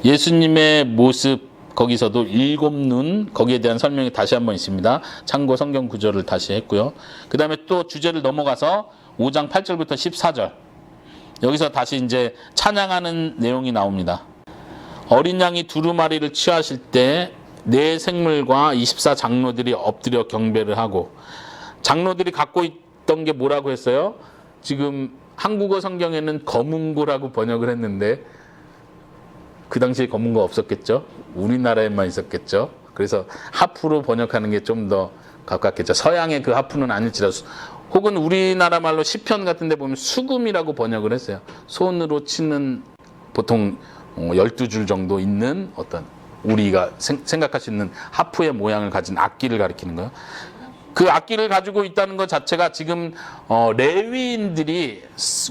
예수님의 모습 거기서도 일곱 눈 거기에 대한 설명이 다시 한번 있습니다. 참고 성경 구절을 다시 했고요. 그 다음에 또 주제를 넘어가서 5장 8절부터 14절 여기서 다시 이제 찬양하는 내용이 나옵니다. 어린 양이 두루마리를 취하실 때 네 생물과 24장로들이 엎드려 경배를 하고 장로들이 갖고 있던 게 뭐라고 했어요? 지금 한국어 성경에는 검은고라고 번역을 했는데 그 당시에 검은고 없었겠죠? 우리나라에만 있었겠죠? 그래서 하프로 번역하는 게 좀 더 가깝겠죠. 서양의 그 하프는 아닐지라도 혹은 우리나라 말로 시편 같은 데 보면 수금이라고 번역을 했어요. 손으로 치는 보통 12줄 정도 있는 어떤 우리가 생각할 수 있는 하프의 모양을 가진 악기를 가리키는 거예요. 그 악기를 가지고 있다는 것 자체가 지금 레위인들이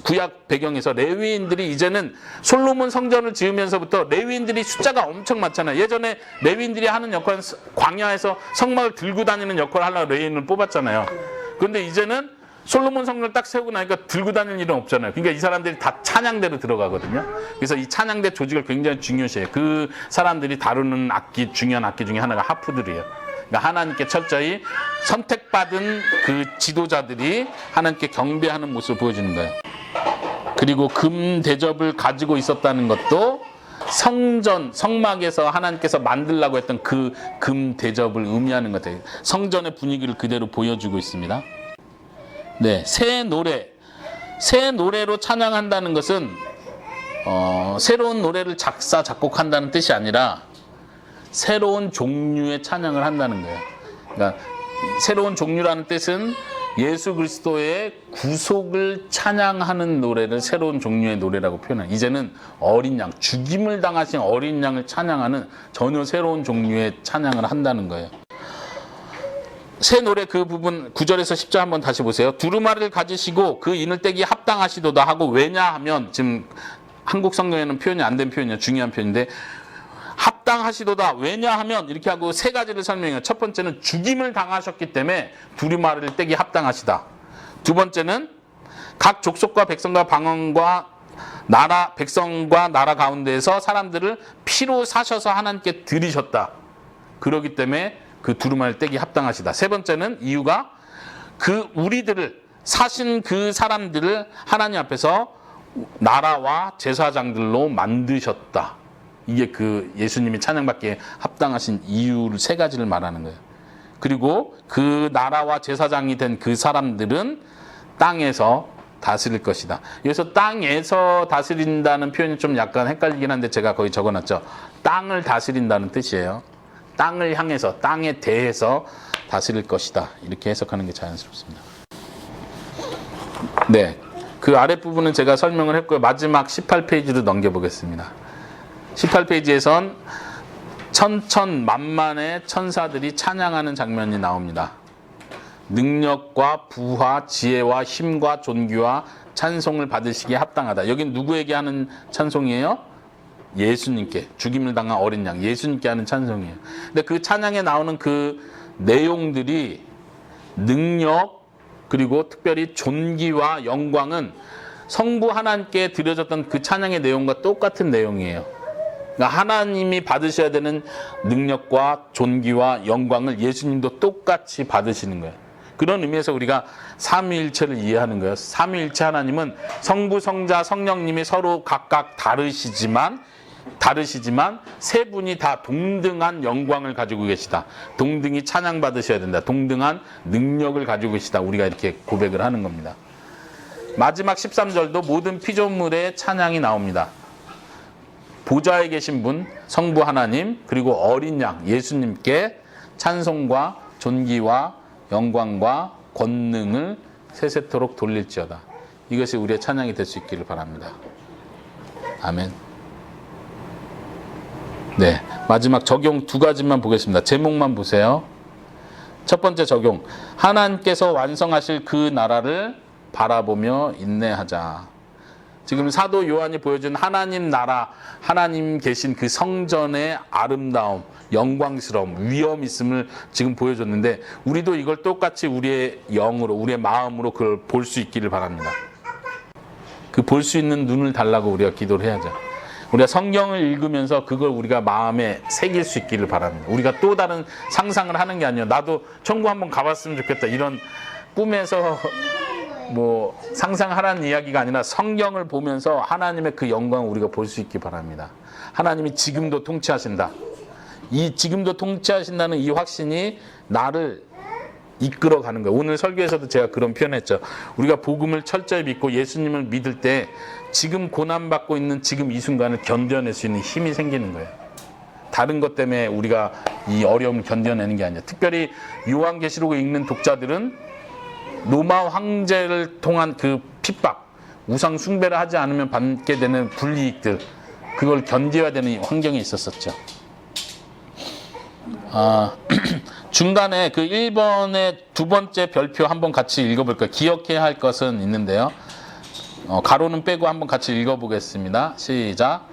구약 배경에서 레위인들이 이제는 솔로몬 성전을 지으면서부터 레위인들이 숫자가 엄청 많잖아요. 예전에 레위인들이 하는 역할은 광야에서 성막을 들고 다니는 역할을 하려고 레위인을 뽑았잖아요. 그런데 이제는 솔로몬 성전을 딱 세우고 나니까 들고 다니는 일은 없잖아요. 그러니까 이 사람들이 다 찬양대로 들어가거든요. 그래서 이 찬양대 조직을 굉장히 중요시해요. 그 사람들이 다루는 악기, 중요한 악기 중에 하나가 하프들이에요. 그러니까 하나님께 철저히 선택받은 그 지도자들이 하나님께 경배하는 모습을 보여주는 거예요. 그리고 금 대접을 가지고 있었다는 것도 성전, 성막에서 하나님께서 만들라고 했던 그 금 대접을 의미하는 것 같아요. 성전의 분위기를 그대로 보여주고 있습니다. 네, 새 노래로 찬양한다는 것은 새로운 노래를 작사, 작곡한다는 뜻이 아니라 새로운 종류의 찬양을 한다는 거예요. 그러니까 새로운 종류라는 뜻은 예수 그리스도의 구속을 찬양하는 노래를 새로운 종류의 노래라고 표현해요. 이제는 어린 양, 죽임을 당하신 어린 양을 찬양하는 전혀 새로운 종류의 찬양을 한다는 거예요. 새 노래 그 부분 9절에서 10절 한번 다시 보세요. 두루마리를 가지시고 그 이늘 떼기 합당하시도다 하고 왜냐하면 지금 한국 성경에는 표현이 안 된 표현이에요. 중요한 표현인데 합당하시도다. 왜냐하면 이렇게 하고 세 가지를 설명해요. 첫 번째는 죽임을 당하셨기 때문에 두루마리를 떼기 합당하시다. 두 번째는 각 족속과 백성과 방언과 나라 백성과 나라 가운데에서 사람들을 피로 사셔서 하나님께 드리셨다. 그렇기 때문에 그 두루마리를 떼기 합당하시다. 세 번째는 이유가 그 우리들을 사신 그 사람들을 하나님 앞에서 나라와 제사장들로 만드셨다. 이게 그 예수님이 찬양받기에 합당하신 이유를 세 가지를 말하는 거예요. 그리고 그 나라와 제사장이 된 그 사람들은 땅에서 다스릴 것이다. 여기서 땅에서 다스린다는 표현이 좀 약간 헷갈리긴 한데 제가 거기 적어놨죠. 땅을 다스린다는 뜻이에요. 땅을 향해서, 땅에 대해서 다스릴 것이다. 이렇게 해석하는 게 자연스럽습니다. 네, 그 아랫부분은 제가 설명을 했고요. 마지막 18페이지로 넘겨보겠습니다. 18페이지에선 천천만만의 천사들이 찬양하는 장면이 나옵니다. 능력과 부와 지혜와 힘과 존귀와 찬송을 받으시기에 합당하다. 여긴 누구에게 하는 찬송이에요? 예수님께, 죽임을 당한 어린 양 예수님께 하는 찬송이에요. 근데 그 찬양에 나오는 그 내용들이 능력 그리고 특별히 존귀와 영광은 성부 하나님께 드려졌던 그 찬양의 내용과 똑같은 내용이에요. 그러니까 하나님이 받으셔야 되는 능력과 존귀와 영광을 예수님도 똑같이 받으시는 거예요. 그런 의미에서 우리가 삼위일체를 이해하는 거예요. 삼위일체 하나님은 성부, 성자, 성령님이 서로 각각 다르시지만 다르시지만 세 분이 다 동등한 영광을 가지고 계시다. 동등히 찬양받으셔야 된다. 동등한 능력을 가지고 계시다. 우리가 이렇게 고백을 하는 겁니다. 마지막 13절도 모든 피조물의 찬양이 나옵니다. 보좌에 계신 분, 성부 하나님, 그리고 어린 양, 예수님께 찬송과 존귀와 영광과 권능을 세세토록 돌릴지어다. 이것이 우리의 찬양이 될 수 있기를 바랍니다. 아멘. 네, 마지막 적용 두 가지만 보겠습니다. 제목만 보세요. 첫 번째 적용, 하나님께서 완성하실 그 나라를 바라보며 인내하자. 지금 사도 요한이 보여준 하나님 나라, 하나님 계신 그 성전의 아름다움, 영광스러움, 위엄 있음을 지금 보여줬는데 우리도 이걸 똑같이 우리의 영으로, 우리의 마음으로 그걸 볼 수 있기를 바랍니다. 그 볼 수 있는 눈을 달라고 우리가 기도를 해야죠. 우리가 성경을 읽으면서 그걸 우리가 마음에 새길 수 있기를 바랍니다. 우리가 또 다른 상상을 하는 게 아니에요. 나도 천국 한번 가봤으면 좋겠다. 이런 꿈에서 뭐 상상하라는 이야기가 아니라 성경을 보면서 하나님의 그 영광을 우리가 볼 수 있기 바랍니다. 하나님이 지금도 통치하신다. 이 지금도 통치하신다는 이 확신이 나를 이끌어가는 거예요. 오늘 설교에서도 제가 그런 표현했죠. 우리가 복음을 철저히 믿고 예수님을 믿을 때 지금 고난받고 있는 지금 이 순간을 견뎌낼 수 있는 힘이 생기는 거예요. 다른 것 때문에 우리가 이 어려움을 견뎌내는 게 아니라, 특별히 요한계시록을 읽는 독자들은 로마 황제를 통한 그 핍박, 우상 숭배를 하지 않으면 받게 되는 불이익들, 그걸 견뎌야 되는 환경이 있었었죠. 중간에 그 1번의 두 번째 별표 한번 같이 읽어볼까요? 기억해야 할 것은 있는데요. 가로는 빼고 한번 같이 읽어보겠습니다. 시작.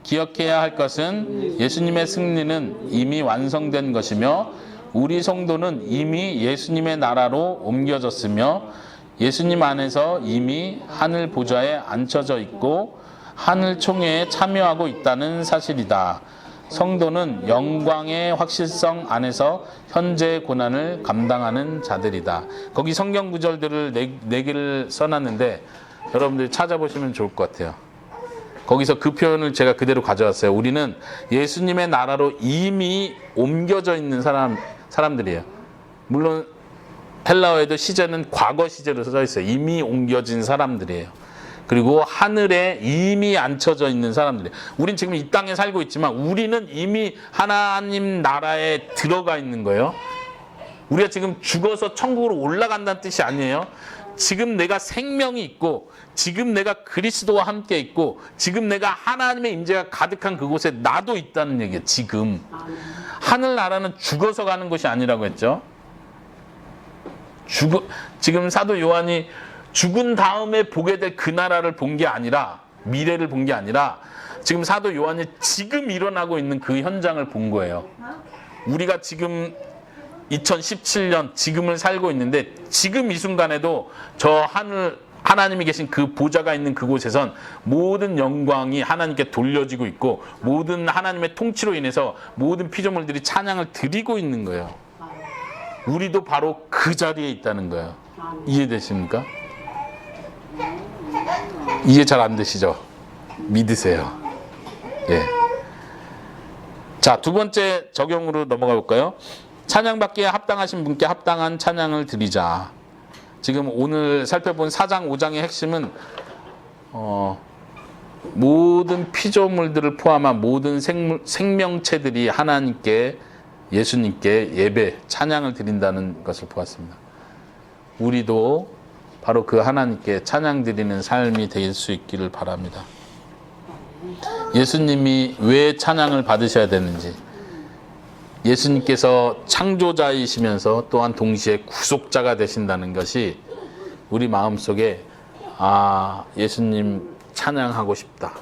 기억해야 할 것은 예수님의 승리는 이미 완성된 것이며 우리 성도는 이미 예수님의 나라로 옮겨졌으며 예수님 안에서 이미 하늘 보좌에 앉혀져 있고 하늘 총회에 참여하고 있다는 사실이다. 성도는 영광의 확실성 안에서 현재의 고난을 감당하는 자들이다. 거기 성경 구절들을 네 개를 써놨는데 여러분들이 찾아보시면 좋을 것 같아요. 거기서 그 표현을 제가 그대로 가져왔어요. 우리는 예수님의 나라로 이미 옮겨져 있는 사람들이에요. 물론 헬라어에도 시제는 과거 시제로 써 있어요. 이미 옮겨진 사람들이에요. 그리고 하늘에 이미 앉혀져 있는 사람들이에요. 우린 지금 이 땅에 살고 있지만 우리는 이미 하나님 나라에 들어가 있는 거예요. 우리가 지금 죽어서 천국으로 올라간다는 뜻이 아니에요. 지금 내가 생명이 있고 지금 내가 그리스도와 함께 있고 지금 내가 하나님의 임재가 가득한 그곳에 나도 있다는 얘기예요. 지금 하늘나라는 죽어서 가는 것이 아니라고 했죠. 지금 사도 요한이 죽은 다음에 보게 될 그 나라를 본 게 아니라, 미래를 본 게 아니라 지금 사도 요한이 지금 일어나고 있는 그 현장을 본 거예요. 우리가 지금 2017년 지금을 살고 있는데 지금 이 순간에도 저 하나님이 계신 그 보좌가 있는 그곳에선 모든 영광이 하나님께 돌려지고 있고 모든 하나님의 통치로 인해서 모든 피조물들이 찬양을 드리고 있는 거예요. 우리도 바로 그 자리에 있다는 거예요. 이해되십니까? 이해 잘 안 되시죠? 믿으세요. 예. 자, 두 번째 적용으로 넘어가 볼까요? 찬양받기에 합당하신 분께 합당한 찬양을 드리자. 지금 오늘 살펴본 4장, 5장의 핵심은 모든 피조물들을 포함한 모든 생명체들이 하나님께, 예수님께 예배, 찬양을 드린다는 것을 보았습니다. 우리도 바로 그 하나님께 찬양 드리는 삶이 될 수 있기를 바랍니다. 예수님이 왜 찬양을 받으셔야 되는지, 예수님께서 창조자이시면서 또한 동시에 구속자가 되신다는 것이 우리 마음속에 예수님 찬양하고 싶다.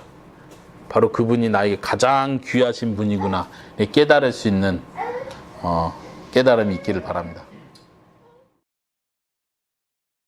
바로 그분이 나에게 가장 귀하신 분이구나 깨달을 수 있는 깨달음이 있기를 바랍니다.